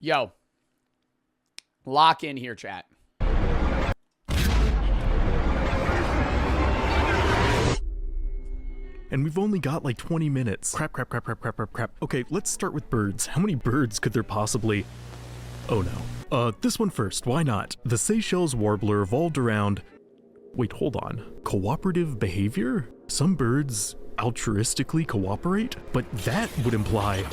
Yo, lock in here, chat. And we've only got like 20 minutes. Crap. Okay, let's start with birds. How many birds could there possibly... Oh no. This one first, why not? The Seychelles warbler evolved around... Wait, hold on. Cooperative behavior? Some birds altruistically cooperate? But that would imply...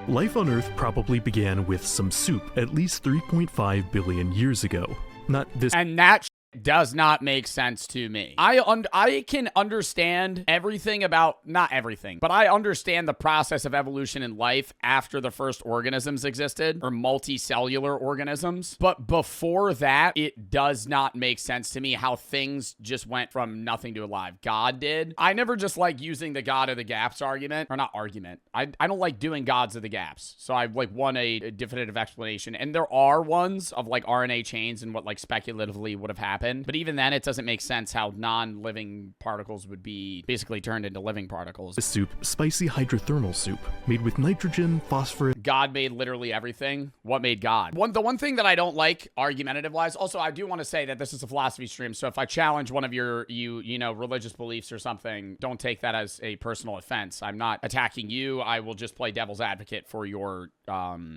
Life on Earth probably began with some soup at least 3.5 billion years ago. Not this... And that does not make sense to me. I can understand everything about, not everything, but I understand the process of evolution in life after the first organisms existed, or multicellular organisms. But before that, it does not make sense to me how things just went from nothing to alive. God did. I never just like using the God of the gaps argument, or not argument. I don't like doing gods of the gaps. So I like want a definitive explanation. And there are ones of like RNA chains and what like speculatively would have happened. But even then, it doesn't make sense how non-living particles would be basically turned into living particles. This soup, spicy hydrothermal soup, made with nitrogen, phosphorus. God made literally everything. What made God? The one thing that I don't like, argumentative-wise, also, I do want to say that this is a philosophy stream, so if I challenge one of your, you know, religious beliefs or something, don't take that as a personal offense. I'm not attacking you. I will just play devil's advocate for your,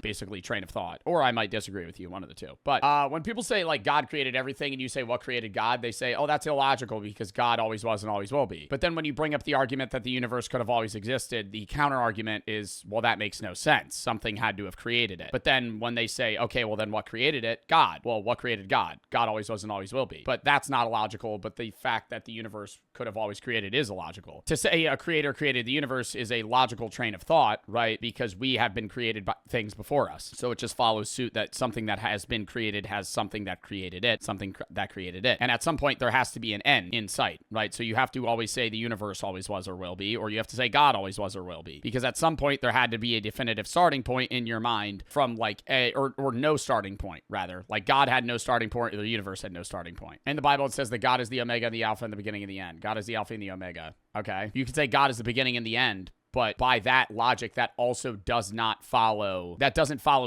basically, train of thought. Or I might disagree with you, one of the two. But when people say, like, God created everything, and you say, what created God? They say, oh, that's illogical because God always was and always will be. But then when you bring up the argument that the universe could have always existed, the counter argument is, well, that makes no sense. Something had to have created it. But then when they say, okay, well, then what created it? God. Well, what created God? God always was and always will be. But that's not illogical, but the fact that the universe could have always created is illogical. To say a creator created the universe is a logical train of thought, right? Because we have been created by things before us. So it just follows suit that something that has been created has something that created it, something that created it. And at some point, there has to be an end in sight, right? So you have to always say the universe always was or will be, or you have to say God always was or will be. Because at some point, there had to be a definitive starting point in your mind from like or no starting point, rather. Like God had no starting point, or the universe had no starting point. In the Bible, it says that God is the Omega and the Alpha and the beginning and the end. God is the Alpha and the Omega. Okay? You could say God is the beginning and the end, but by that logic, that also doesn't follow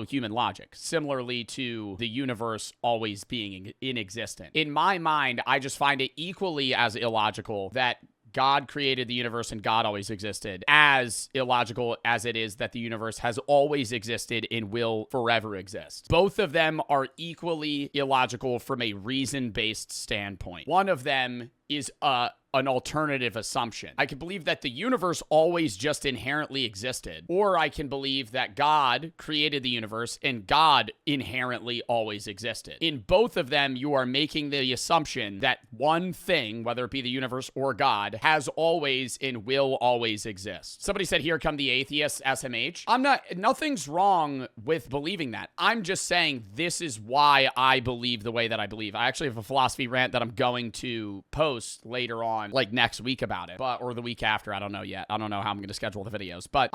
human logic. Similarly to the universe always being inexistent. In my mind, I just find it equally as illogical that God created the universe and God always existed, as illogical as it is that the universe has always existed and will forever exist. Both of them are equally illogical from a reason-based standpoint. One of them is an alternative assumption. I can believe that the universe always just inherently existed, or I can believe that God created the universe and God inherently always existed. In both of them, you are making the assumption that one thing, whether it be the universe or God, has always and will always exist. Somebody said, here come the atheists, SMH. Nothing's wrong with believing that. I'm just saying this is why I believe the way that I believe. I actually have a philosophy rant that I'm going to post later on, like next week about it, or the week after. I don't know yet. I don't know how I'm going to schedule the videos, but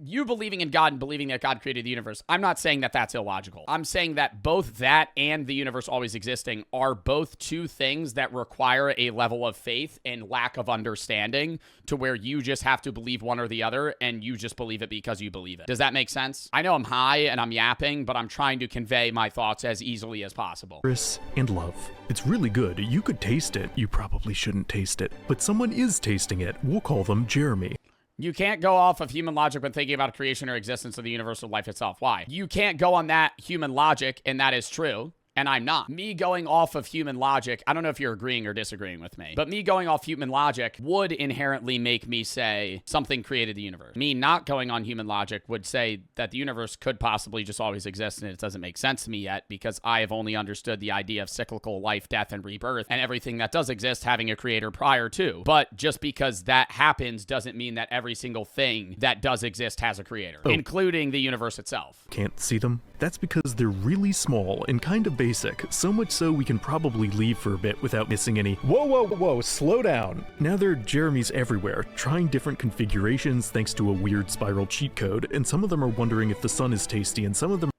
you believing in God and believing that God created the universe, I'm not saying that that's illogical. I'm saying that both that and the universe always existing are both two things that require a level of faith and lack of understanding to where you just have to believe one or the other and you just believe it because you believe it. Does that make sense? I know I'm high and I'm yapping, but I'm trying to convey my thoughts as easily as possible. And love. It's really good. You could taste it. You probably shouldn't taste it, but someone is tasting it. We'll call them Jeremy. You can't go off of human logic when thinking about creation or existence of the universe or life itself. Why? You can't go on that human logic, and that is true. And I'm not. Me going off of human logic, I don't know if you're agreeing or disagreeing with me, but me going off human logic would inherently make me say something created the universe. Me not going on human logic would say that the universe could possibly just always exist, and it doesn't make sense to me yet because I have only understood the idea of cyclical life, death, and rebirth, and everything that does exist having a creator prior to. But just because that happens doesn't mean that every single thing that does exist has a creator, including the universe itself. Can't see them? That's because they're really small and kind of basic, so much so we can probably leave for a bit without missing any. Whoa, slow down. Now there are Jeremys everywhere, trying different configurations thanks to a weird spiral cheat code, and some of them are wondering if the sun is tasty, and some of them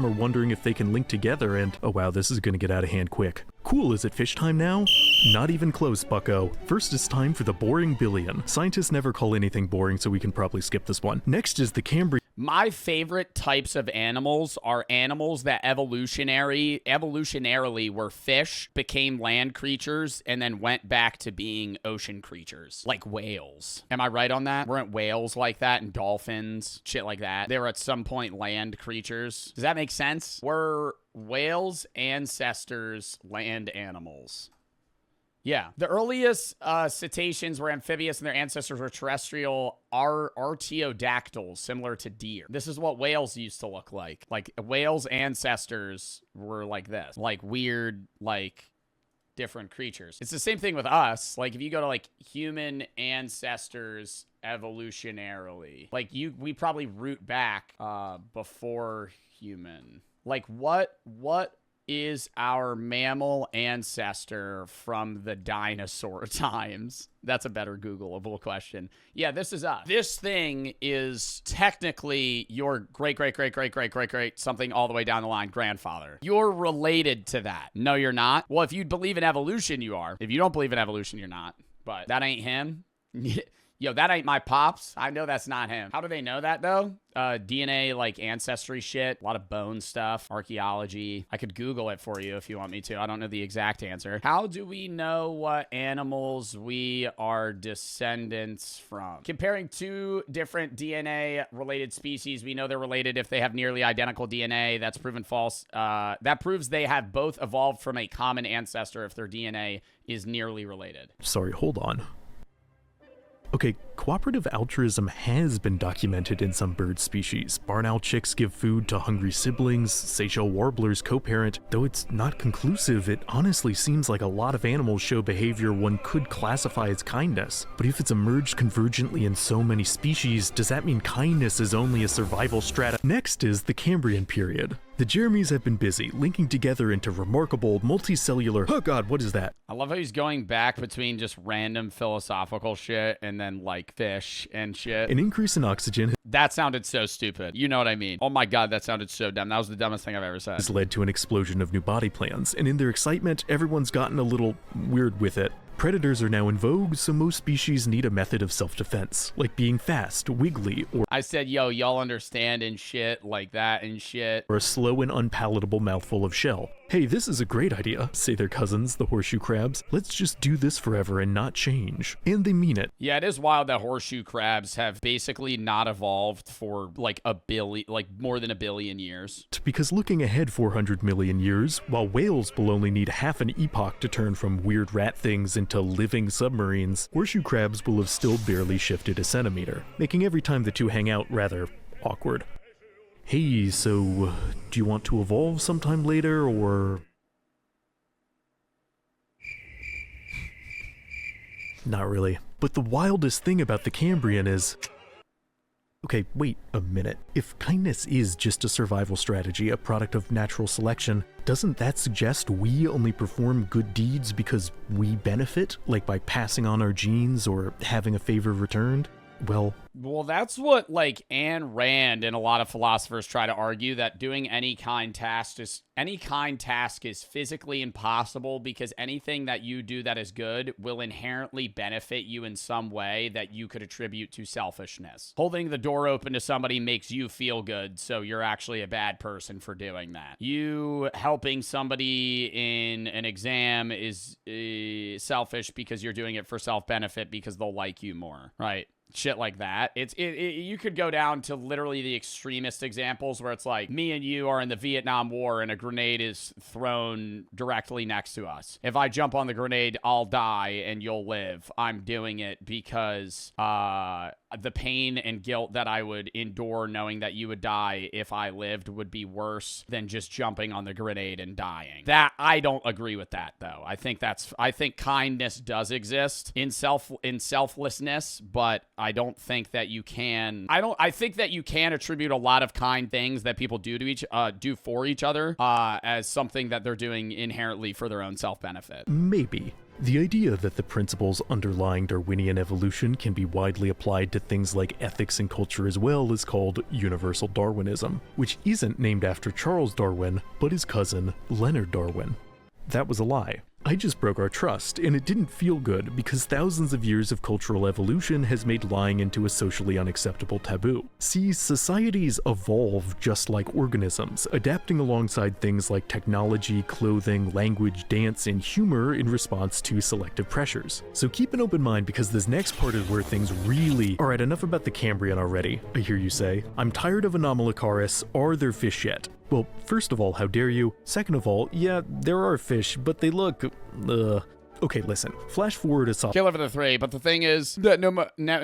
are wondering if they can link together, and oh wow, this is gonna get out of hand quick. Cool, is it fish time now? Not even close, bucko. First it's time for the boring billion. Scientists never call anything boring, so we can probably skip this one. Next is the Cambrian. My favorite types of animals are animals that evolutionarily were fish, became land creatures, and then went back to being ocean creatures, like whales. Am I right on that? Weren't whales like that, and dolphins, shit like that? They were at some point land creatures. Does that make sense? Were whales' ancestors land animals? Yeah. The earliest cetaceans were amphibious and their ancestors were terrestrial artiodactyls, similar to deer. This is what whales used to look like. Like, whales' ancestors were like this. Like, weird, like, different creatures. It's the same thing with us. Like, if you go to, like, human ancestors evolutionarily, like, we probably root back before human. Like, what is our mammal ancestor from the dinosaur times? That's a better Googleable question. Yeah, this is us. This thing is technically your great something all the way down the line grandfather. You're related to that. No, you're not. Well, if you believe in evolution, you are. If you don't believe in evolution, you're not. But that ain't him. Yo, that ain't my pops. I know that's not him. How do they know that, though? DNA, like, ancestry shit. A lot of bone stuff. Archaeology. I could Google it for you if you want me to. I don't know the exact answer. How do we know what animals we are descendants from? Comparing two different DNA-related species, we know they're related if they have nearly identical DNA. That's proven false. That proves they have both evolved from a common ancestor if their DNA is nearly related. Sorry, hold on. Okay, cooperative altruism has been documented in some bird species. Barn owl chicks give food to hungry siblings, Seychelles warblers co-parent. Though it's not conclusive, it honestly seems like a lot of animals show behavior one could classify as kindness. But if it's emerged convergently in so many species, does that mean kindness is only a survival strata? Next is the Cambrian period. The Jeremys have been busy, linking together into remarkable multicellular— oh god, what is that? I love how he's going back between just random philosophical shit and then, like, fish and shit. An increase in oxygen That sounded so stupid. You know what I mean? Oh my god, that sounded so dumb. That was the dumbest thing I've ever said. has led to an explosion of new body plans, and in their excitement, everyone's gotten a little weird with it. Predators are now in vogue, so most species need a method of self-defense, like being fast, wiggly, or I said, yo, y'all understand and shit like that and shit. a slow and unpalatable mouthful of shell. Hey, this is a great idea, say their cousins, the horseshoe crabs. Let's just do this forever and not change. And they mean it. Yeah, it is wild that horseshoe crabs have basically not evolved for like more than a billion years. Because looking ahead 400 million years, while whales will only need half an epoch to turn from weird rat things into living submarines, horseshoe crabs will have still barely shifted a centimeter, making every time the two hang out rather awkward. Hey, so do you want to evolve sometime later, or... Not really. But the wildest thing about the Cambrian is... Okay, wait a minute. If kindness is just a survival strategy, a product of natural selection, doesn't that suggest we only perform good deeds because we benefit, like by passing on our genes or having a favor returned? Well, that's what, like, Ayn Rand and a lot of philosophers try to argue, that doing any kind task is physically impossible because anything that you do that is good will inherently benefit you in some way that you could attribute to selfishness. Holding the door open to somebody makes you feel good, so you're actually a bad person for doing that. You helping somebody in an exam is selfish because you're doing it for self-benefit because they'll like you more, right? Shit like that. You could go down to literally the extremist examples where it's like me and you are in the Vietnam War and a grenade is thrown directly next to us. If I jump on the grenade, I'll die and you'll live. I'm doing it because the pain and guilt that I would endure knowing that you would die if I lived would be worse than just jumping on the grenade and dying. That I don't agree with that, though. I think kindness does exist in selflessness, but I don't think that you can. I think that you can attribute a lot of kind things that people do for each other as something that they're doing inherently for their own self-benefit. maybe. The idea that the principles underlying Darwinian evolution can be widely applied to things like ethics and culture as well is called universal Darwinism, which isn't named after Charles Darwin, but his cousin, Leonard Darwin. That was a lie. I just broke our trust, and it didn't feel good because thousands of years of cultural evolution has made lying into a socially unacceptable taboo. See, societies evolve just like organisms, adapting alongside things like technology, clothing, language, dance, and humor in response to selective pressures. So keep an open mind because this next part is where things really... Alright, enough about the Cambrian already, I hear you say. I'm tired of Anomalocaris. Are there fish yet? Well, first of all, how dare you? Second of all, yeah, there are fish, but they look... Okay, listen. Flash forward a Kill over the 3, but the thing is that no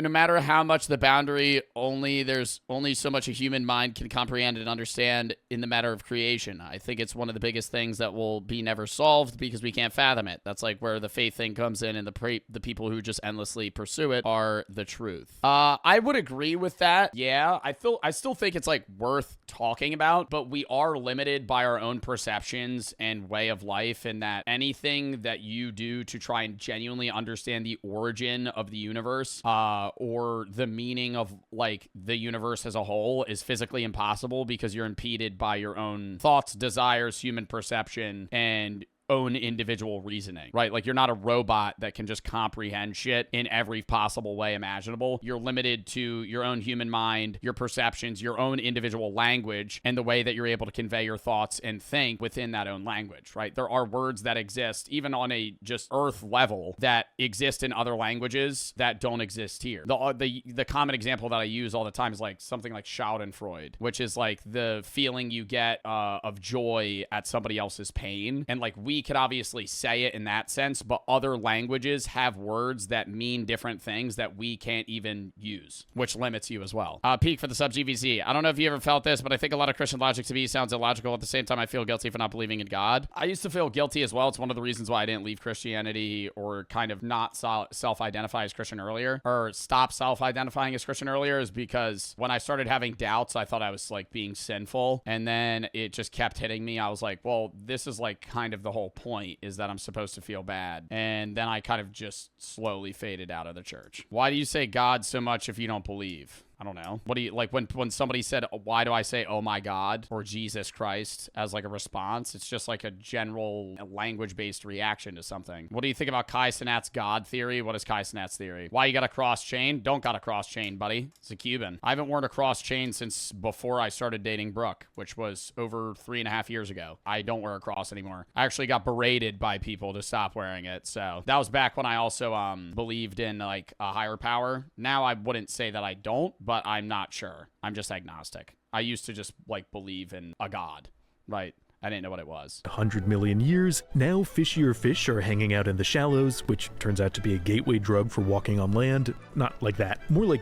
matter how much the boundary, there's only so much a human mind can comprehend and understand in the matter of creation. I think it's one of the biggest things that will be never solved because we can't fathom it. That's like where the faith thing comes in, and the people who just endlessly pursue it are the truth. I would agree with that. Yeah, I still think it's like worth talking about, but we are limited by our own perceptions and way of life, and that anything that you do to try and genuinely understand the origin of the universe or the meaning of like the universe as a whole is physically impossible because you're impeded by your own thoughts, desires, human perception, and own individual reasoning, right? Like, you're not a robot that can just comprehend shit in every possible way imaginable. You're limited to your own human mind, your perceptions, your own individual language, and the way that you're able to convey your thoughts and think within that own language, right? There are words that exist, even on a just earth level, that exist in other languages that don't exist here. The common example that I use all the time is like something like schadenfreude, which is like the feeling you get of joy at somebody else's pain. And like, we could obviously say it in that sense, but other languages have words that mean different things that we can't even use, which limits you as well. Peak for the sub GVC. I don't know if you ever felt this, but I think a lot of Christian logic to me sounds illogical. At the same time, I feel guilty for not believing in God. I used to feel guilty as well. It's one of the reasons why I didn't leave Christianity or kind of not self-identify as Christian earlier, or stop self-identifying as Christian earlier, is because when I started having doubts, I thought I was like being sinful, and then it just kept hitting me. I was like, well, this is like kind of the whole point, is that I'm supposed to feel bad. And then I kind of just slowly faded out of the church. Why do you say God so much if you don't believe? I don't know. What do you, like, when somebody said, why do I say, oh my God, or Jesus Christ as like a response? It's just like a general language-based reaction to something. What do you think about Kai Cenat's God theory? What is Kai Cenat's theory? Why you got a cross chain? Don't got a cross chain, buddy. It's a Cuban. I haven't worn a cross chain since before I started dating Brooke, which was over 3.5 years ago. I don't wear a cross anymore. I actually got berated by people to stop wearing it. So that was back when I also believed in like a higher power. Now I wouldn't say that I don't, but I'm not sure. I'm just agnostic. I used to just like believe in a god, right? I didn't know what it was. 100 million years, now fishier fish are hanging out in the shallows, which turns out to be a gateway drug for walking on land. Not like that. More like...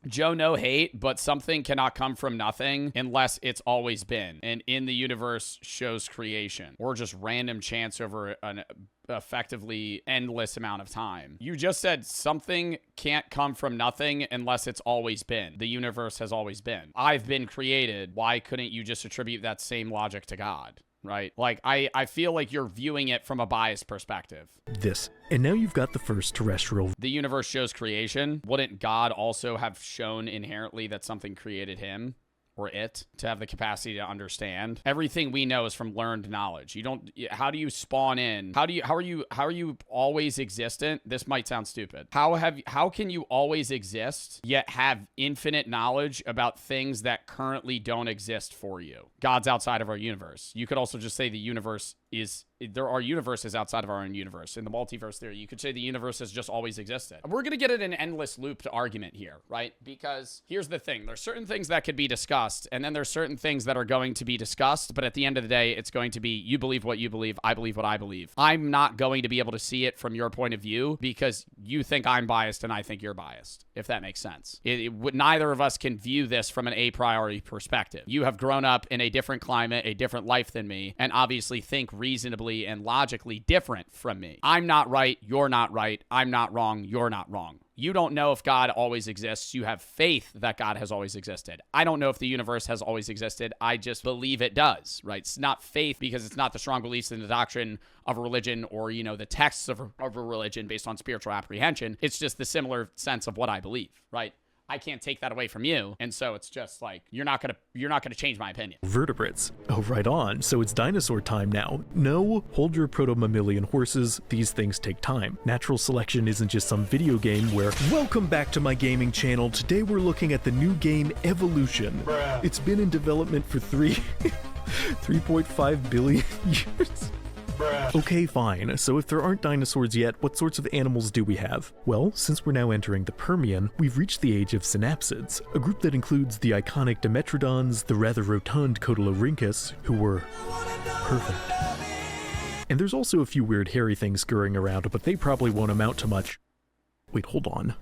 Joe, no hate, but something cannot come from nothing unless it's always been. And in the universe shows creation, or just random chance over an effectively endless amount of time. You just said something can't come from nothing unless it's always been. The universe has always been. I've been created. Why couldn't you just attribute that same logic to God? Right? Like, I feel like you're viewing it from a biased perspective. This. And now you've got the first terrestrial. The universe shows creation. Wouldn't God also have shown inherently that something created him? Or it, to have the capacity to understand? Everything we know is from learned knowledge. You don't, how do you spawn in? How are you always existent? This might sound stupid. How can you always exist yet have infinite knowledge about things that currently don't exist for you? God's outside of our universe. You could also just say the universe is, there are universes outside of our own universe. In the multiverse theory, you could say the universe has just always existed. We're going to get at an endless loop to argument here, right? Because here's the thing. There's certain things that could be discussed, and then there's certain things that are going to be discussed, but at the end of the day, it's going to be, you believe what you believe, I believe what I believe. I'm not going to be able to see it from your point of view because you think I'm biased and I think you're biased, if that makes sense. Neither of us can view this from an a priori perspective. You have grown up in a different climate, a different life than me, and obviously think reasonably and logically different from me. I'm not right, you're not right, I'm not wrong, you're not wrong. You don't know if God always exists. You have faith that God has always existed. I don't know if the universe has always existed. I just believe it does, right? It's not faith because it's not the strong beliefs in the doctrine of a religion or, you know, the texts of a religion based on spiritual apprehension. It's just the similar sense of what I believe, right? I can't take that away from you. And so it's just like, you're not gonna change my opinion. Vertebrates. Oh, right on. So it's dinosaur time now. No, hold your proto-mammalian horses. These things take time. Natural selection isn't just some video game where, welcome back to my gaming channel. Today we're looking at the new game Evolution. Bruh. It's been in development for 3.5 billion years. Bruh. Okay, fine. So if there aren't dinosaurs yet, what sorts of animals do we have? Well, since we're now entering the Permian, we've reached the age of synapsids, a group that includes the iconic Dimetrodons, the rather rotund Cotylorhynchus, who were perfect. And there's also a few weird hairy things scurrying around, but they probably won't amount to much. Wait, hold on.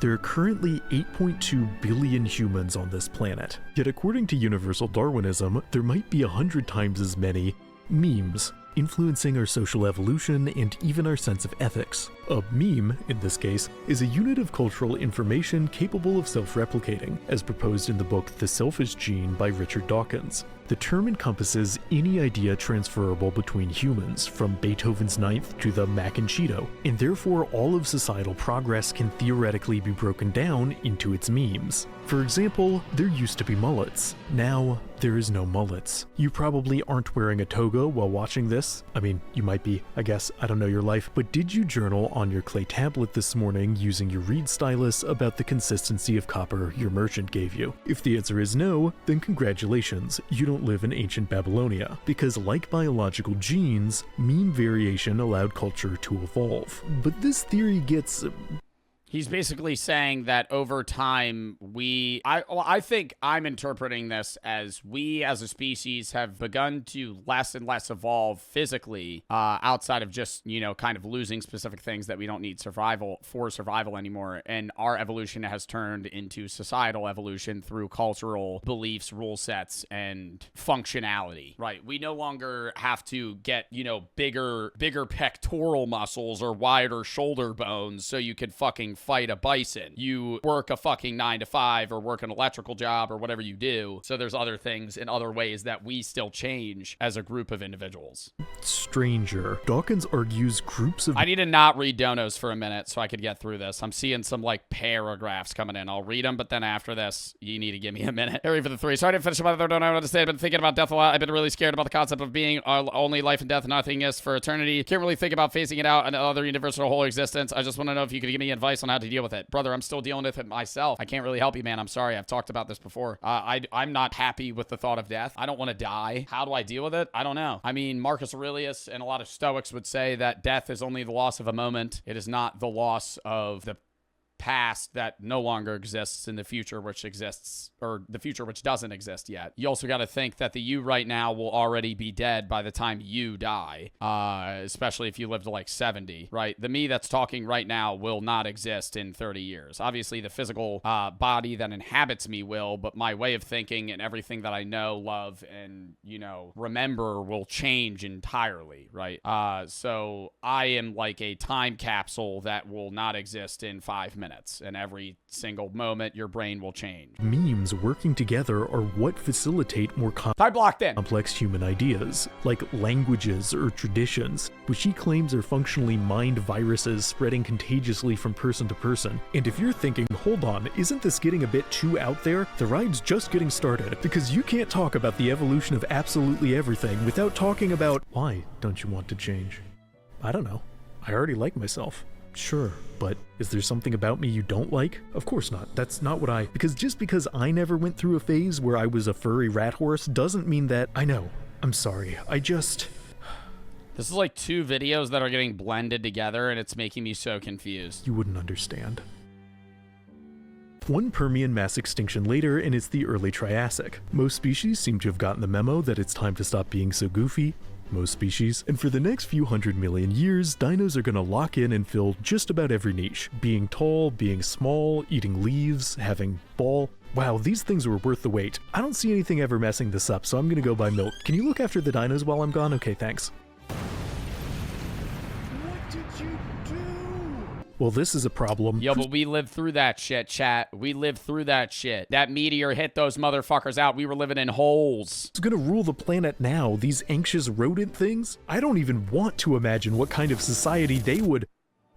There are currently 8.2 billion humans on this planet, yet according to universal Darwinism, there might be 100 times as many memes, influencing our social evolution and even our sense of ethics. A meme, in this case, is a unit of cultural information capable of self-replicating, as proposed in the book The Selfish Gene by Richard Dawkins. The term encompasses any idea transferable between humans, from Beethoven's Ninth to the Mac and Cheeto, and therefore all of societal progress can theoretically be broken down into its memes. For example, there used to be mullets. Now, there is no mullets. You probably aren't wearing a toga while watching this. I mean, you might be, I guess, I don't know your life, but did you journal on your clay tablet this morning using your reed stylus about the consistency of copper your merchant gave you? If the answer is no, then congratulations, you don't live in ancient Babylonia, because like biological genes, meme variation allowed culture to evolve. But this theory gets... He's basically saying that over time, I think I'm interpreting this as we as a species have begun to less and less evolve physically, outside of just, you know, kind of losing specific things that we don't need for survival anymore. And our evolution has turned into societal evolution through cultural beliefs, rule sets, and functionality, right? We no longer have to get, you know, bigger pectoral muscles or wider shoulder bones so you could fucking fight a bison. You work a fucking 9 to 5 or work an electrical job or whatever you do. So there's other things and other ways that we still change as a group of individuals. Stranger. Dawkins argues groups of... I need to not read donos for a minute so I could get through this. I'm seeing some like paragraphs coming in. I'll read them, but then after this, you need to give me a minute. Harry for the 3. Sorry I didn't finish my other dono. I to say I've been thinking about death a lot. I've been really scared about the concept of being only life and death, nothingness for eternity. Can't really think about phasing it out and other universal whole existence. I just want to know if you could give me advice on how to deal with it. Brother, I'm still dealing with it myself. I can't really help you, man. I'm sorry. I've talked about this before. I'm not happy with the thought of death. I don't want to die. How do I deal with it? I don't know. I mean, Marcus Aurelius and a lot of Stoics would say that death is only the loss of a moment. It is not the loss of the past that no longer exists in the future which exists, or the future which doesn't exist yet. You also got to think that the you right now will already be dead by the time you die, especially if you live to like 70, right? The me that's talking right now will not exist in 30 years. Obviously, the physical body that inhabits me will, but my way of thinking and everything that I know, love, and, you know, remember will change entirely, right? So I am like a time capsule that will not exist in 5 minutes. And every single moment, your brain will change. Memes working together are what facilitate more complex human ideas, like languages or traditions, which he claims are functionally mind viruses spreading contagiously from person to person. And if you're thinking, hold on, isn't this getting a bit too out there? The ride's just getting started, because you can't talk about the evolution of absolutely everything without talking about, why don't you want to change? I don't know. I already like myself. Sure, but is there something about me you don't like? Of course not. That's not what because just because I never went through a phase where I was a furry rat horse doesn't mean that... I know. I'm sorry. This is like 2 videos that are getting blended together, and it's making me so confused. You wouldn't understand. One Permian mass extinction later, and it's the early Triassic. Most species seem to have gotten the memo that it's time to stop being so goofy. Most species. And for the next few 100 million years, dinos are gonna lock in and fill just about every niche. Being tall, being small, eating leaves, having ball. Wow, these things were worth the wait. I don't see anything ever messing this up, so I'm gonna go buy milk. Can you look after the dinos while I'm gone? Okay, thanks. What did you do? Well, this is a problem. Yo, but we lived through that shit, chat. We lived through that shit. That meteor hit those motherfuckers out. We were living in holes. It's gonna rule the planet now. These anxious rodent things? I don't even want to imagine what kind of society they would...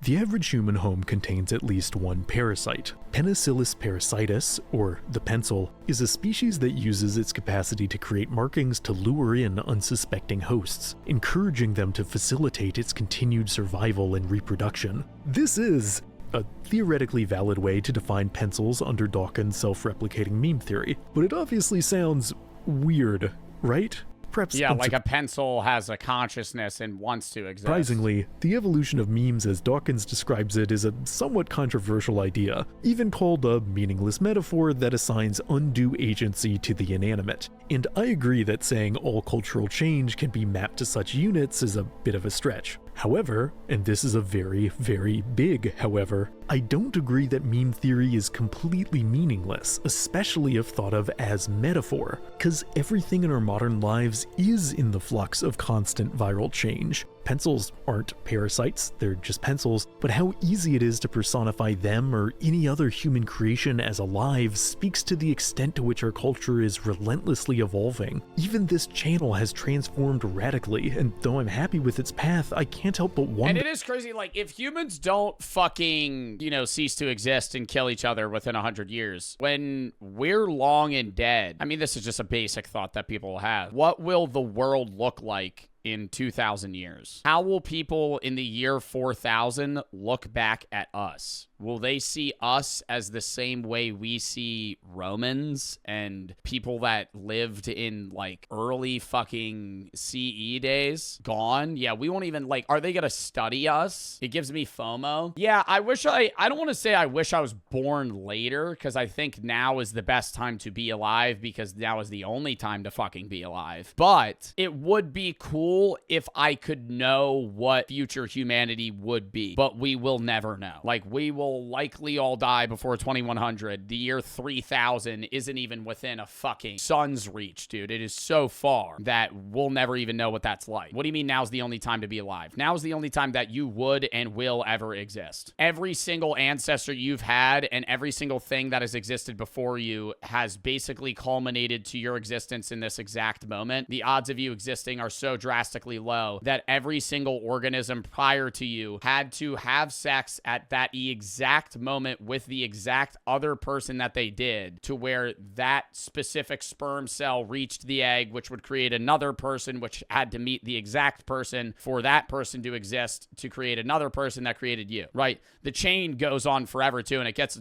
The average human home contains at least one parasite. Penicillus parasitus, or the pencil, is a species that uses its capacity to create markings to lure in unsuspecting hosts, encouraging them to facilitate its continued survival and reproduction. This is a theoretically valid way to define pencils under Dawkins' self-replicating meme theory, but it obviously sounds weird, right? Perhaps yeah, like a pencil has a consciousness and wants to exist. Surprisingly, the evolution of memes as Dawkins describes it is a somewhat controversial idea, even called a meaningless metaphor that assigns undue agency to the inanimate. And I agree that saying all cultural change can be mapped to such units is a bit of a stretch. However, and this is a very, very big however, I don't agree that meme theory is completely meaningless, especially if thought of as metaphor, because everything in our modern lives is in the flux of constant viral change. Pencils aren't parasites, they're just pencils, but how easy it is to personify them or any other human creation as alive speaks to the extent to which our culture is relentlessly evolving. Even this channel has transformed radically, and though I'm happy with its path, I can't help but wonder— And it is crazy, like, if humans don't fucking, cease to exist and kill each other within 100 years, when we're long and dead, I mean, this is just a basic thought that people have. What will the world look like in 2,000 years? How will people in the year 4000 look back at us? Will they see us as the same way we see Romans and people that lived in like early fucking CE days? Gone? Yeah, we won't even are they gonna study us? It gives me FOMO. Yeah, I don't want to say I wish I was born later, because I think now is the best time to be alive, because now is the only time to fucking be alive. But it would be cool if I could know what future humanity would be, but we will never know. Like, we will likely all die before 2100. The year 3000 isn't even within a fucking sun's reach, dude. It is so far that we'll never even know what that's like. What do you mean now's the only time to be alive? Now is the only time that you would and will ever exist. Every single ancestor you've had and every single thing that has existed before you has basically culminated to your existence in this exact moment. The odds of you existing are so drastically low that every single organism prior to you had to have sex at that exact moment with the exact other person that they did, to where that specific sperm cell reached the egg, which would create another person, which had to meet the exact person for that person to exist to create another person that created you, right? The chain goes on forever too, and it gets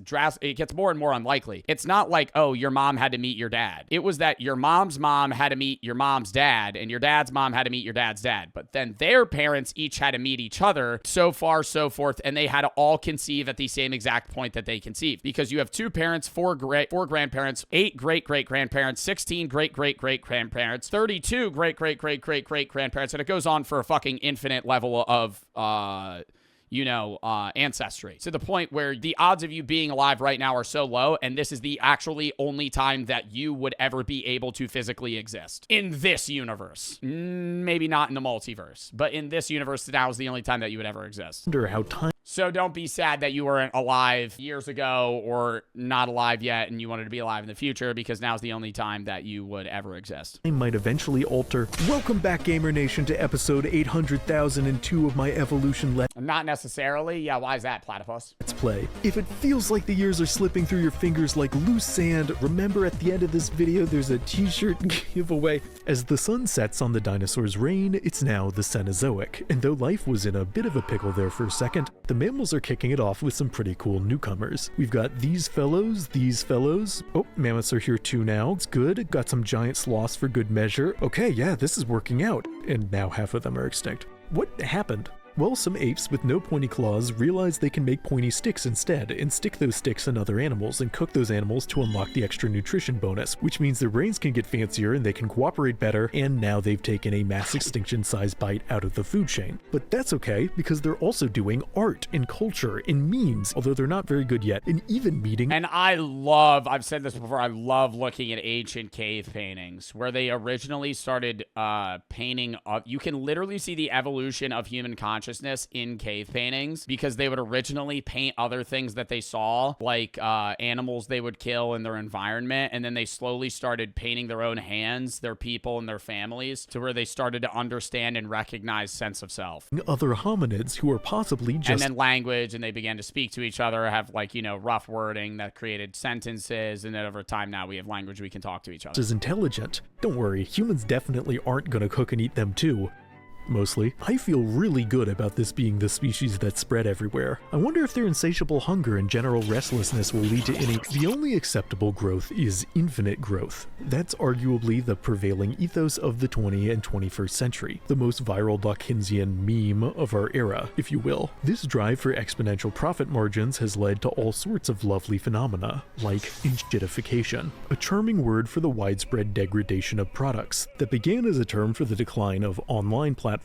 more and more unlikely. It's not like, oh, your mom had to meet your dad. It was that your mom's mom had to meet your mom's dad, and your dad's mom had to meet your dad's dad. But then their parents each had to meet each other, so far, so forth, and they had to all conceive at the same exact point that they conceived. Because you have 2 parents, 4 grandparents, 8 great-great-grandparents, 16 great-great-great-grandparents, 32 great-great-great-great-great-grandparents, and it goes on for a fucking infinite level of ancestry, to the point where the odds of you being alive right now are so low, and this is the actually only time that you would ever be able to physically exist in this universe. Maybe not in the multiverse, but in this universe, now is the only time that you would ever exist. Wonder how time— So don't be sad that you weren't alive years ago or not alive yet and you wanted to be alive in the future, because now's the only time that you would ever exist. I might eventually alter. Welcome back, Gamer Nation, to episode 800,002 of my Evolution Not necessarily. Yeah, why is that, Platypus? Let's Play. If it feels like the years are slipping through your fingers like loose sand, remember at the end of this video there's a t-shirt giveaway. As the sun sets on the dinosaur's reign, it's now the Cenozoic, and though life was in a bit of a pickle there for a second, the mammals are kicking it off with some pretty cool newcomers. We've got these fellows. Oh, mammoths are here too now. It's good. Got some giant sloths for good measure. Okay, yeah, this is working out. And now half of them are extinct. What happened? Well, some apes with no pointy claws realize they can make pointy sticks instead, and stick those sticks in other animals and cook those animals to unlock the extra nutrition bonus, which means their brains can get fancier and they can cooperate better, and now they've taken a mass extinction size bite out of the food chain. But that's okay, because they're also doing art and culture and memes, although they're not very good yet, and even meeting— And I've said this before, I love looking at ancient cave paintings where they originally started painting up. You can literally see the evolution of human consciousness consciousness in cave paintings because they would originally paint other things that they saw, like animals they would kill in their environment, and then they slowly started painting their own hands, their people, and their families to where they started to understand and recognize sense of self. Other hominids who are possibly just... And then language, and they began to speak to each other, have like, you know, rough wording that created sentences, and then over time now we have language we can talk to each other. ...is intelligent. Don't worry, humans definitely aren't gonna cook and eat them too. Mostly. I feel really good about this being the species that spread everywhere. I wonder if their insatiable hunger and general restlessness will lead to any... The only acceptable growth is infinite growth. That's arguably the prevailing ethos of the 20th and 21st century, the most viral Dawkinsian meme of our era, if you will. This drive for exponential profit margins has led to all sorts of lovely phenomena, like enshittification, a charming word for the widespread degradation of products that began as a term for the decline of online platforms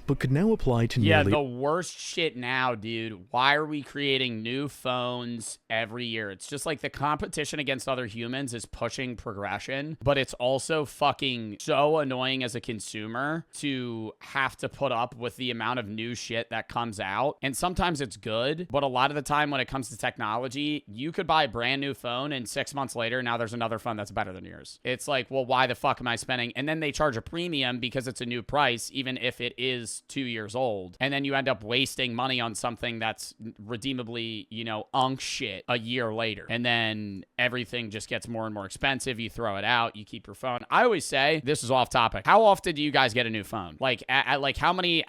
but could now apply to nearly... Yeah, the worst shit now, dude. Why are we creating new phones every year? It's just like the competition against other humans is pushing progression, but it's also fucking so annoying as a consumer to have to put up with the amount of new shit that comes out. And sometimes it's good, but a lot of the time when it comes to technology, you could buy a brand new phone and 6 months later, now there's another phone that's better than yours. It's like, well, why the fuck am I spending? And then they charge a premium because it's a new price, even if it is 2 years old. And then you end up wasting money on something that's redeemably, you know, unk shit a year later. And then everything just gets more and more expensive. You throw it out, you keep your phone. I always say, this is off topic, how often do you guys get a new phone? Like, like how many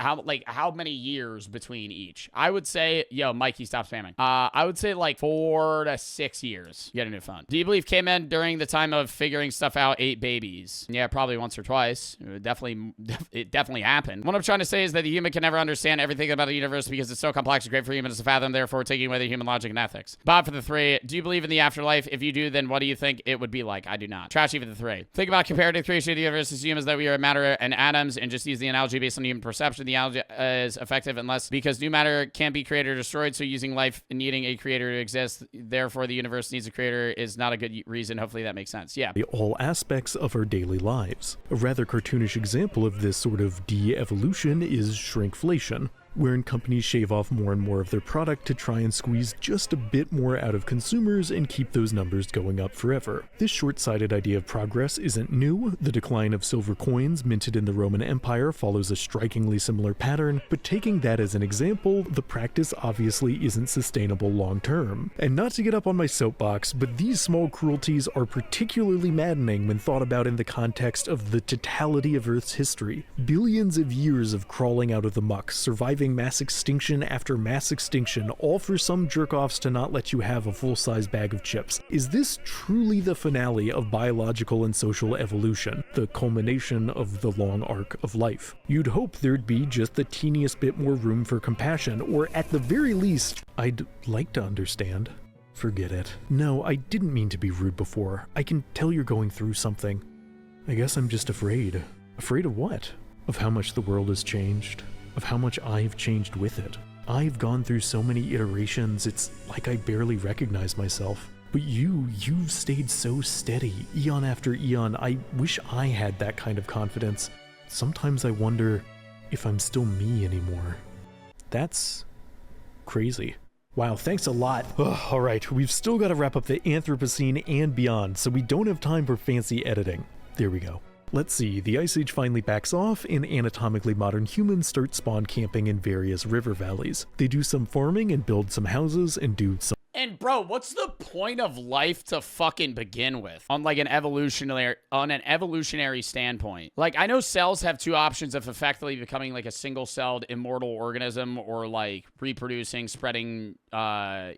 years between each? I would say, yo, Mikey, stop spamming. I would say like 4 to 6 years you get a new phone. Do you believe cavemen during the time of figuring stuff out ate babies? Yeah, probably once or twice. It definitely happened. What I'm trying to say is that the human can never understand everything about the universe because it's so complex and great for humans to fathom, therefore taking away the human logic and ethics. Bob for the 3. Do you believe in the afterlife? If you do, then what do you think it would be like? I do not. Trashy for the 3. Think about comparative creation of the universe. Assume as that we are matter and atoms and just use the analogy based on human perception. The analogy is effective unless because new matter can't be created or destroyed, so using life and needing a creator to exist, therefore the universe needs a creator is not a good reason. Hopefully that makes sense. Yeah. All aspects of our daily lives. A rather cartoonish example of this sort of de-evolution is shrinkflation, wherein companies shave off more and more of their product to try and squeeze just a bit more out of consumers and keep those numbers going up forever. This short-sighted idea of progress isn't new. The decline of silver coins minted in the Roman Empire follows a strikingly similar pattern, but taking that as an example, the practice obviously isn't sustainable long-term. And not to get up on my soapbox, but these small cruelties are particularly maddening when thought about in the context of the totality of Earth's history. Billions of years of crawling out of the muck, surviving mass extinction after mass extinction, all for some jerk-offs to not let you have a full-size bag of chips. Is this truly the finale of biological and social evolution, the culmination of the long arc of life? You'd hope there'd be just the teeniest bit more room for compassion, or at the very least, I'd like to understand. Forget it. No, I didn't mean to be rude before. I can tell you're going through something. I guess I'm just afraid. Afraid of what? Of how much the world has changed. Of how much I've changed with it. I've gone through so many iterations, it's like I barely recognize myself. But you've stayed so steady, eon after eon. I wish I had that kind of confidence. Sometimes I wonder if I'm still me anymore. That's crazy. Wow, thanks a lot. Alright, we've still got to wrap up the Anthropocene and beyond, so we don't have time for fancy editing. There we go. Let's see, the Ice Age finally backs off, and anatomically modern humans start spawn camping in various river valleys. They do some farming and build some houses and do some... And bro, what's the point of life to fucking begin with on like an evolutionary standpoint? Like, I know cells have two options of effectively becoming like a single-celled immortal organism or like reproducing, spreading,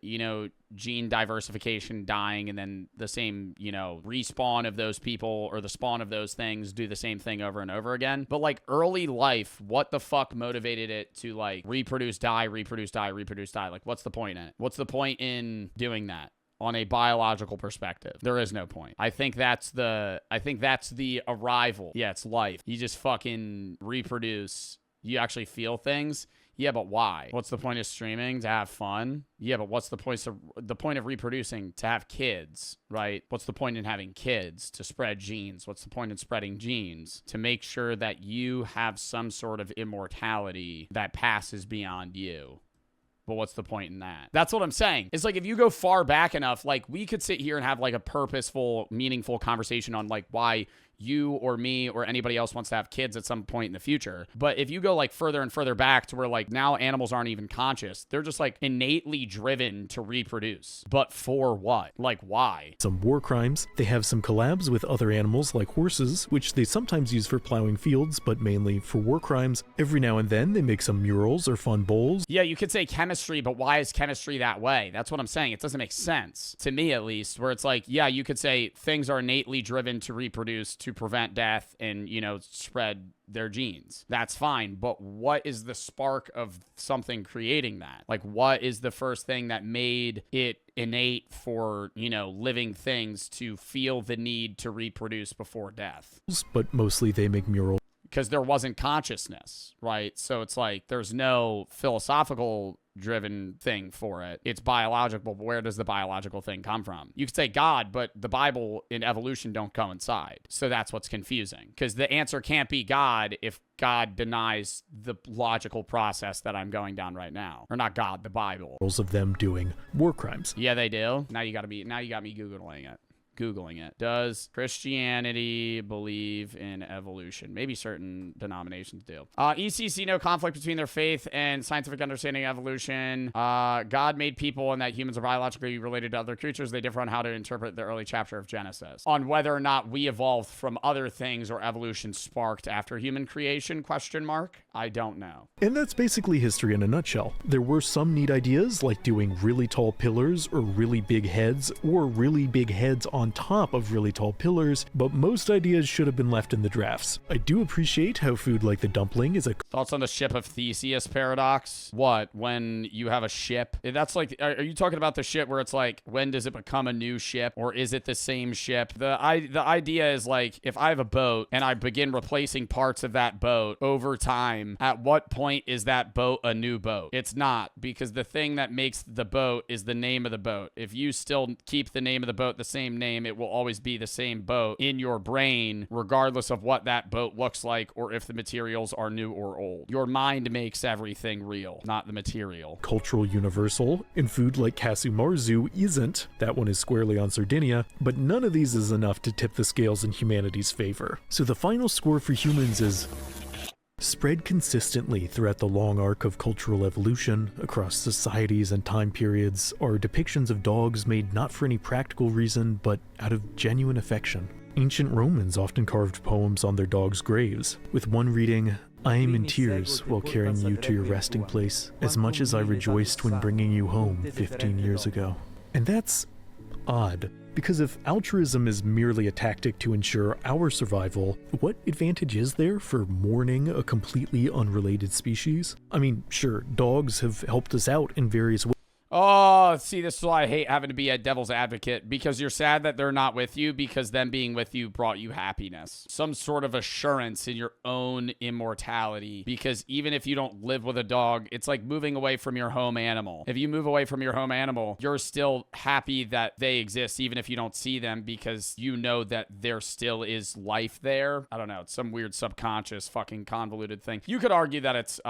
you know, gene diversification, dying, and then the same, you know, respawn of those people or the spawn of those things do the same thing over and over again. But like early life, what the fuck motivated it to like reproduce, die, reproduce, die, reproduce, die? Like, what's the point in it? What's the point in doing that? On a biological perspective, there is no point. I think that's the arrival. Yeah, it's life. You just fucking reproduce. You actually feel things. Yeah, but why? What's the point of streaming? To have fun? Yeah, but what's the point of reproducing? To have kids, right? What's the point in having kids? To spread genes. What's the point in spreading genes? To make sure that you have some sort of immortality that passes beyond you. But what's the point in that? That's what I'm saying. It's like if you go far back enough, like we could sit here and have like a purposeful, meaningful conversation on like why you or me or anybody else wants to have kids at some point in the future. But if you go like further and further back to where like now animals aren't even conscious, they're just like innately driven to reproduce. But for what? Like why? Some war crimes. They have some collabs with other animals like horses, which they sometimes use for plowing fields, but mainly for war crimes. Every now and then they make some murals or fun bowls. Yeah, you could say chemistry, but why is chemistry that way? That's what I'm saying. It doesn't make sense to me, at least, where it's like, yeah, you could say things are innately driven to reproduce, to prevent death and, you know, spread their genes. That's fine. But what is the spark of something creating that? Like, what is the first thing that made it innate for, you know, living things to feel the need to reproduce before death? But mostly they make murals. Because there wasn't consciousness, right? So it's like there's no philosophical driven thing for it. It's biological, but where does the biological thing come from? You could say God, but the Bible and evolution don't coincide. So that's what's confusing. Because the answer can't be God if God denies the logical process that I'm going down right now. Or not God, the Bible. Of them doing war crimes. Yeah, they do. Now you got me Googling it. Does Christianity believe in evolution? Maybe certain denominations do. ECC, no conflict between their faith and scientific understanding of evolution. God made people and that humans are biologically related to other creatures. They differ on how to interpret the early chapter of Genesis. On whether or not we evolved from other things or evolution sparked after human creation, question mark? I don't know. And that's basically history in a nutshell. There were some neat ideas like doing really tall pillars or really big heads or really big heads on top of really tall pillars, but most ideas should have been left in the drafts. I do appreciate how food like the dumpling is a... Thoughts on the ship of Theseus paradox? What? When you have a ship? That's like, are you talking about the ship where it's like, when does it become a new ship? Or is it the same ship? The idea is like, if I have a boat and I begin replacing parts of that boat over time, at what point is that boat a new boat? It's not, because the thing that makes the boat is the name of the boat. If you still keep the name of the boat the same name, it will always be the same boat in your brain, regardless of what that boat looks like or if the materials are new or old. Your mind makes everything real, not the material. Cultural universal, and food like Kasumarzu isn't. That one is squarely on Sardinia, but none of these is enough to tip the scales in humanity's favor. So the final score for humans is... Spread consistently throughout the long arc of cultural evolution, across societies and time periods, are depictions of dogs made not for any practical reason, but out of genuine affection. Ancient Romans often carved poems on their dogs' graves, with one reading, "I am in tears while carrying you to your resting place, as much as I rejoiced when bringing you home 15 years ago." And that's odd. Because if altruism is merely a tactic to ensure our survival, what advantage is there for mourning a completely unrelated species? I mean, sure, dogs have helped us out in various ways. Oh, see, this is why I hate having to be a devil's advocate, because you're sad that they're not with you, because them being with you brought you happiness. Some sort of assurance in your own immortality, because even if you don't live with a dog, it's like moving away from your home animal. If you move away from your home animal, you're still happy that they exist, even if you don't see them, because you know that there still is life there. I don't know. It's some weird subconscious fucking convoluted thing. You could argue that it's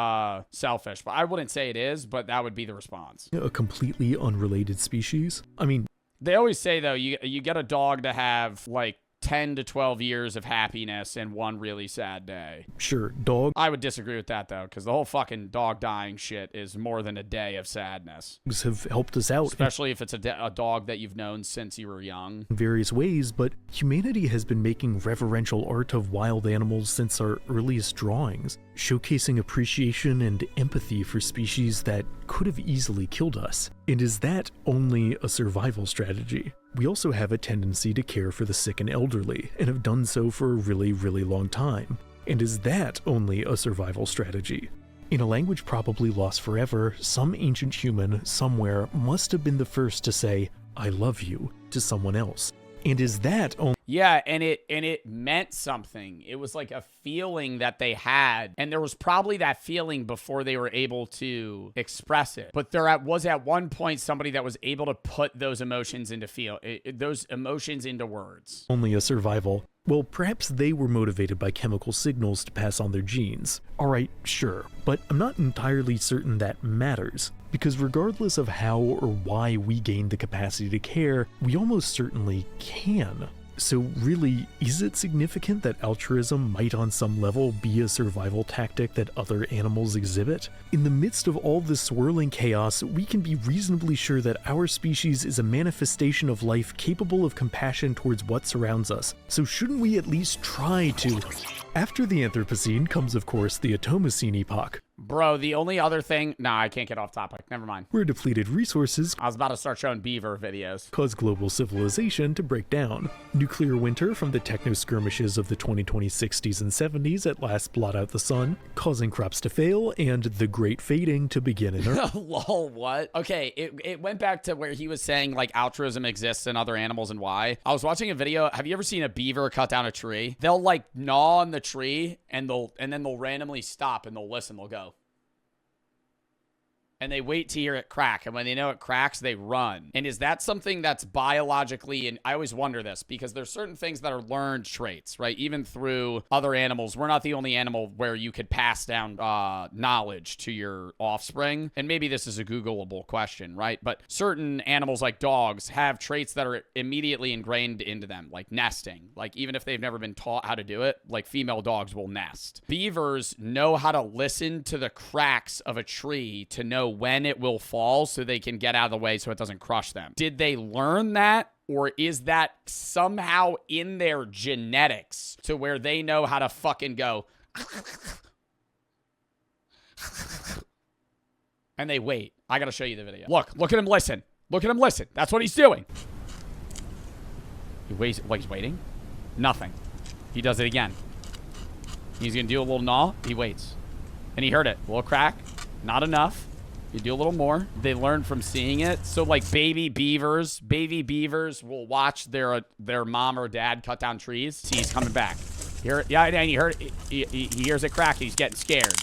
selfish, but I wouldn't say it is, but that would be the response. A completely unrelated species? I mean, they always say, though, you get a dog to have, like, 10 to 12 years of happiness and one really sad day. Sure, dog. I would disagree with that, though, because the whole fucking dog dying shit is more than a day of sadness. Have helped us out. Especially if it's a dog that you've known since you were young. In various ways, but humanity has been making reverential art of wild animals since our earliest drawings, showcasing appreciation and empathy for species that could have easily killed us. And is that only a survival strategy? We also have a tendency to care for the sick and elderly, and have done so for a really, really long time. And is that only a survival strategy? In a language probably lost forever, some ancient human somewhere must have been the first to say, "I love you," to someone else. And is that only Yeah, and it meant something. It was like a feeling that they had, and there was probably that feeling before they were able to express it. But was at one point somebody that was able to put those emotions into words. only a survival? Well, perhaps they were motivated by chemical signals to pass on their genes. Alright, sure, but I'm not entirely certain that matters, because regardless of how or why we gain the capacity to care, we almost certainly can. So really, is it significant that altruism might on some level be a survival tactic that other animals exhibit? In the midst of all this swirling chaos, we can be reasonably sure that our species is a manifestation of life capable of compassion towards what surrounds us. So shouldn't we at least try to? After the Anthropocene comes, of course, the Automocene epoch, Bro, the only other thing... Nah, I can't get off topic. Never mind. where depleted resources I was about to start showing beaver videos. cause global civilization to break down. Nuclear winter from the techno-skirmishes of the 2020 60s and 70s at last blot out the sun, causing crops to fail, and the great fading to begin in Earth. Lol, what? Okay, it went back to where he was saying, like, altruism exists in other animals and why. I was watching a video. Have you ever seen a beaver cut down a tree? They'll, like, gnaw on the tree, and then they'll randomly stop, and they'll listen. They'll go. And they wait to hear it crack. And when they know it cracks, they run. And is that something that's biologically, and I always wonder this, because there's certain things that are learned traits, right? Even through other animals. We're not the only animal where you could pass down knowledge to your offspring. And maybe this is a Googleable question, right? But certain animals like dogs have traits that are immediately ingrained into them, like nesting. Like even if they've never been taught how to do it, like female dogs will nest. Beavers know how to listen to the cracks of a tree to know when it will fall so they can get out of the way so it doesn't crush them. Did they learn that? Or is that somehow in their genetics to where they know how to fucking go and they wait? I gotta show you the video. Look at him listen. Look at him listen. That's what he's doing. He waits, like he's waiting. Nothing. He does it again. He's gonna do a little gnaw. He waits. And he heard it. A little crack. Not enough. You do a little more. They learn from seeing it. So like baby beavers will watch their mom or dad cut down trees. See, he's coming back. Hear it? Yeah, and he heard it. He hears it crack. He's getting scared.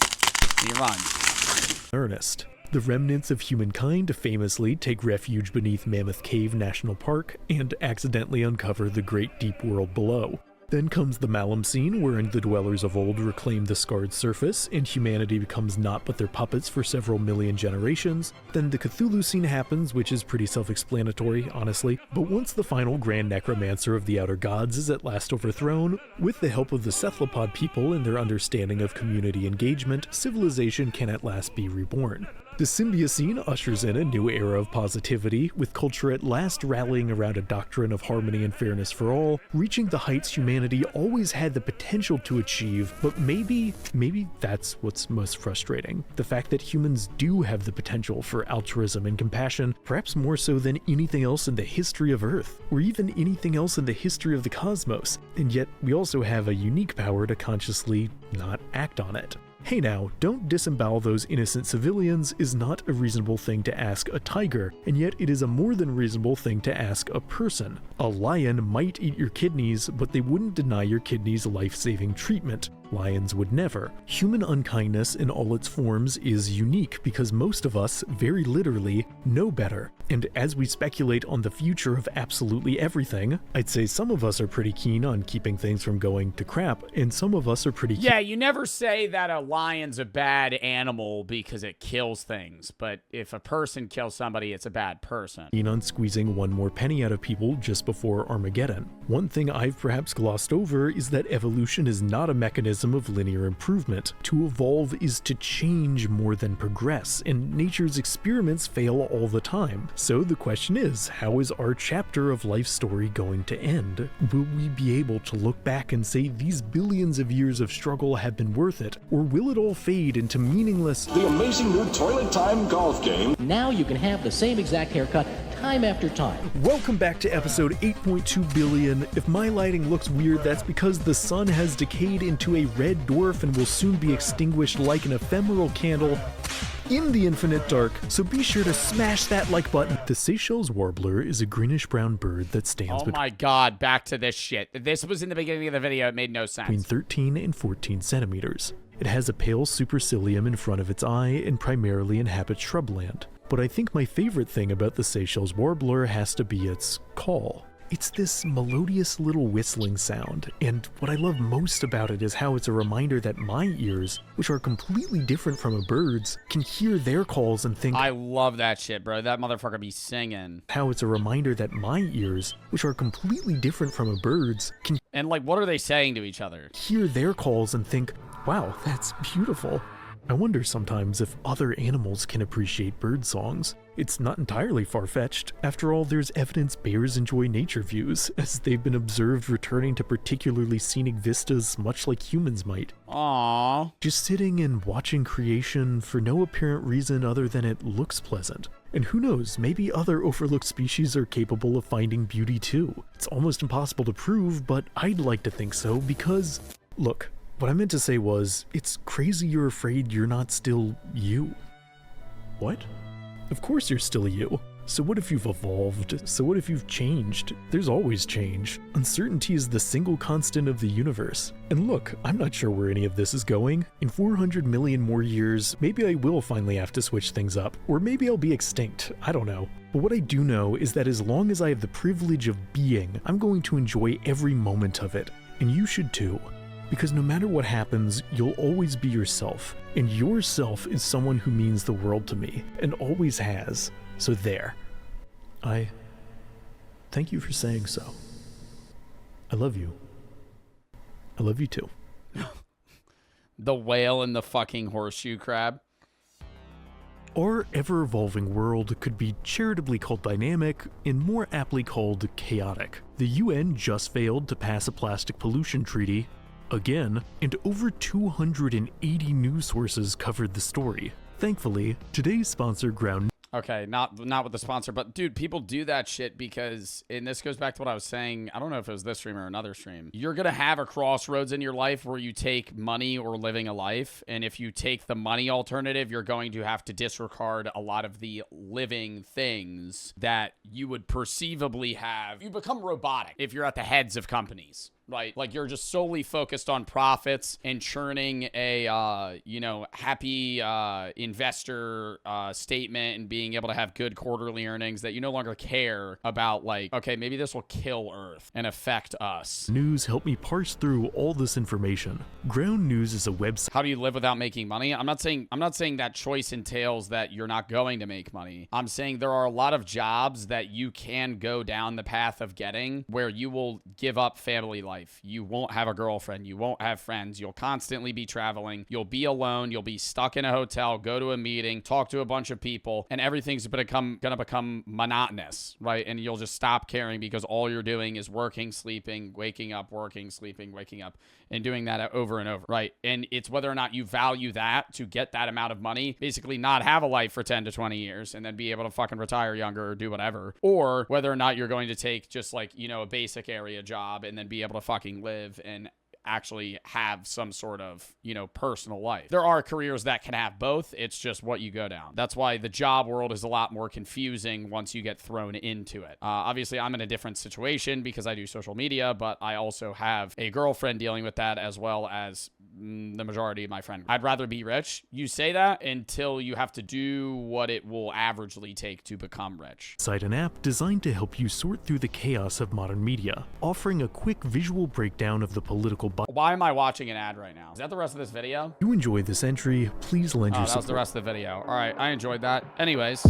And he runs. Ernest. The remnants of humankind famously take refuge beneath Mammoth Cave National Park and accidentally uncover the great deep world below. Then comes the Malimcene, wherein the dwellers of old reclaim the scarred surface, and humanity becomes naught but their puppets for several million generations. Then the Cthulhucene happens, which is pretty self-explanatory, honestly. But once the final grand necromancer of the outer gods is at last overthrown, with the help of the cephalopod people and their understanding of community engagement, civilization can at last be reborn. The Symbiocene ushers in a new era of positivity, with culture at last rallying around a doctrine of harmony and fairness for all, reaching the heights humanity always had the potential to achieve, but maybe that's what's most frustrating. The fact that humans do have the potential for altruism and compassion, perhaps more so than anything else in the history of Earth, or even anything else in the history of the cosmos, and yet we also have a unique power to consciously not act on it. Hey now, don't disembowel those innocent civilians is not a reasonable thing to ask a tiger, and yet it is a more than reasonable thing to ask a person. A lion might eat your kidneys, but they wouldn't deny your kidneys life-saving treatment. Lions would never. Human unkindness in all its forms is unique because most of us, very literally, know better. And as we speculate on the future of absolutely everything, I'd say some of us are pretty keen on keeping things from going to crap, and some of us are pretty keen. Yeah, you never say that a lion's a bad animal because it kills things, but if a person kills somebody, it's a bad person. On squeezing one more penny out of people just before Armageddon. One thing I've perhaps glossed over is that evolution is not a mechanism of linear improvement. To evolve is to change more than progress, and nature's experiments fail all the time. So the question is, how is our chapter of life's story going to end? Will we be able to look back and say these billions of years of struggle have been worth it, or will it all fade into meaningless... The amazing new Toilet Time golf game. Now you can have the same exact haircut time after time. Welcome back to episode 8.2 billion. If my lighting looks weird, that's because the sun has decayed into a red dwarf and will soon be extinguished like an ephemeral candle. in the infinite dark, so be sure to smash that like button. The Seychelles warbler is a greenish-brown bird that stands Oh my god, back to this shit. This was in the beginning of the video. It made no between sense. 13 and 14 centimeters. It has a pale supercilium in front of its eye and primarily inhabits shrubland. But I think my favorite thing about the Seychelles warbler has to be its call. It's this melodious little whistling sound, and what I love most about it is how it's a reminder that my ears, which are completely different from a bird's, can hear their calls and think, I love that shit, bro. That motherfucker be singing. how it's a reminder that my ears, which are completely different from a bird's, can And like, what are they saying to each other? hear their calls and think, wow, that's beautiful. I wonder sometimes if other animals can appreciate bird songs. It's not entirely far-fetched. After all, there's evidence bears enjoy nature views, as they've been observed returning to particularly scenic vistas much like humans might. Aww. Just sitting and watching creation for no apparent reason other than it looks pleasant. And who knows, maybe other overlooked species are capable of finding beauty too. It's almost impossible to prove, but I'd like to think so because, look, what I meant to say was, it's crazy you're afraid you're not still you. What? Of course you're still you. So what if you've evolved? So what if you've changed? There's always change. Uncertainty is the single constant of the universe. And look, I'm not sure where any of this is going. In 400 million more years, maybe I will finally have to switch things up. Or maybe I'll be extinct. I don't know. But what I do know is that as long as I have the privilege of being, I'm going to enjoy every moment of it. And you should too. Because no matter what happens, you'll always be yourself. And yourself is someone who means the world to me, and always has. So there. I thank you for saying so. I love you. I love you too. The whale and the fucking horseshoe crab. Our ever-evolving world could be charitably called dynamic and more aptly called chaotic. The UN just failed to pass a plastic pollution treaty, again, and over 280 news sources covered the story. Thankfully, today's sponsor, Ground. Okay, not with the sponsor, but dude, people do that shit because, and this goes back to what I was saying, I don't know if it was this stream or another stream. You're gonna have a crossroads in your life where you take money or living a life, and if you take the money alternative, you're going to have to disregard a lot of the living things that you would perceivably have. You become robotic if you're at the heads of companies. Right, like you're just solely focused on profits and churning a, happy investor statement and being able to have good quarterly earnings that you no longer care about, like, okay, maybe this will kill Earth and affect us. News helped me parse through all this information. Ground News is a website. How do you live without making money? I'm not saying that choice entails that you're not going to make money. I'm saying there are a lot of jobs that you can go down the path of getting where you will give up family life. You won't have a girlfriend. You won't have friends. You'll constantly be traveling. You'll be alone. You'll be stuck in a hotel, go to a meeting, talk to a bunch of people, and everything's gonna become monotonous, right? And you'll just stop caring because all you're doing is working, sleeping, waking up, working, sleeping, waking up, and doing that over and over, right? And it's whether or not you value that to get that amount of money, basically not have a life for 10 to 20 years and then be able to fucking retire younger or do whatever, or whether or not you're going to take just like, a basic area job and then be able to fucking live and actually have some sort of, personal life. There are careers that can have both. It's just what you go down. That's why the job world is a lot more confusing once you get thrown into it. Obviously, I'm in a different situation because I do social media, but I also have a girlfriend dealing with that as well as the majority of my friends. I'd rather be rich. You say that until you have to do what it will averagely take to become rich. Site an app designed to help you sort through the chaos of modern media, offering a quick visual breakdown of the political. Why am I watching an ad right now? Is that the rest of this video? If you enjoyed this entry, please lend your That was support. the rest of the video. All right, I enjoyed that. Anyways.